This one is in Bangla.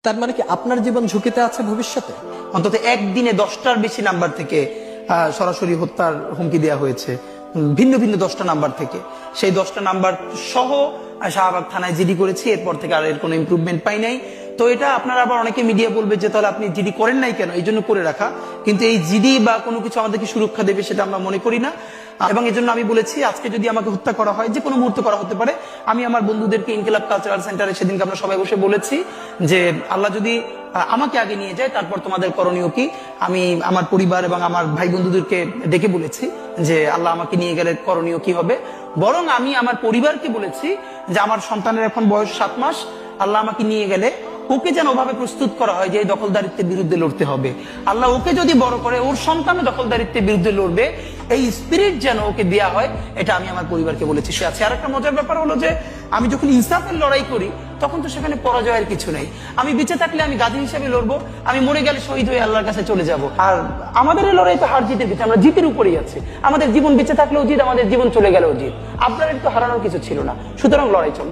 তার মানে কি আপনার জীবন ঝুঁকিতে আছে ভবিষ্যতে? অন্তত একদিনে 10টার বেশি নাম্বার থেকে সরাসরি হত্যার হুমকি দেওয়া হয়েছে, ভিন্ন ভিন্ন 10টা নাম্বার থেকে। সেই 10টা নাম্বার সহ শাহবাগ থানায় জিডি করেছি, এরপর থেকে আর এর কোনো ইমপ্রুভমেন্ট পাই নাই। তো এটা আপনারা আবার অনেকে মিডিয়া বলবে যে তাহলে আপনি জিডি করেন নাই কেন, এই জন্য করে রাখা। কিন্তু এই জিডি বা কোনো কিছু আমাদেরকে সুরক্ষা দেবে সেটা আমরা মনে করি না। এবং এই জন্য আমি বলেছি আজকে যদি আমাকে হত্যা করা হয়, যে কোনো মুহূর্তে করা হতে পারে। আমি আমার বন্ধুদেরকে ইনকিলাব কালচারাল সেন্টারে সেদিনকে আমরা সবাই বসে বলেছি যে আল্লাহ যদি আমাকে আগে নিয়ে যায় তারপর তোমাদের করণীয় কি। আমি আমার পরিবার এবং আমার ভাই বন্ধুদেরকে ডেকে বলেছি যে আল্লাহ আমাকে নিয়ে গেলে করণীয় কি হবে। বরং আমি আমার পরিবারকে বলেছি যে আমার সন্তানের এখন বয়স 7 মাস, আল্লাহ আমাকে নিয়ে গেলে ওকে যেন ওভাবে প্রস্তুত করা হয় যে এই দখলদারিত্বের বিরুদ্ধে লড়তে হবে। আল্লাহ ওকে যদি বড় করে ওর সন্তানও দখলদারিত্বের বিরুদ্ধে লড়বে, এই স্পিরিট যেন ওকে দেয়া হয়, এটা আমি আমার পরিবারকে বলেছি। সে আছে। আর একটা মজার ব্যাপার হলো যে আমি যখন ইনসাফের লড়াই করি তখন তো সেখানে পরাজয়ের কিছু নেই। আমি বেঁচে থাকলে আমি গাজী হিসেবে লড়বো, আমি মরে গেলে শহীদ হয়ে আল্লাহর কাছে চলে যাব। আর আমাদের এই লড়াই তো হার জিতের কিছু, আমরা জিতের উপরেই আছি। আমাদের জীবন বেঁচে থাকলেও জিত, আমাদের জীবন চলে গেলেও জিত। আপনার একটু হারানোর কিছু ছিল না, সুতরাং লড়াই চল।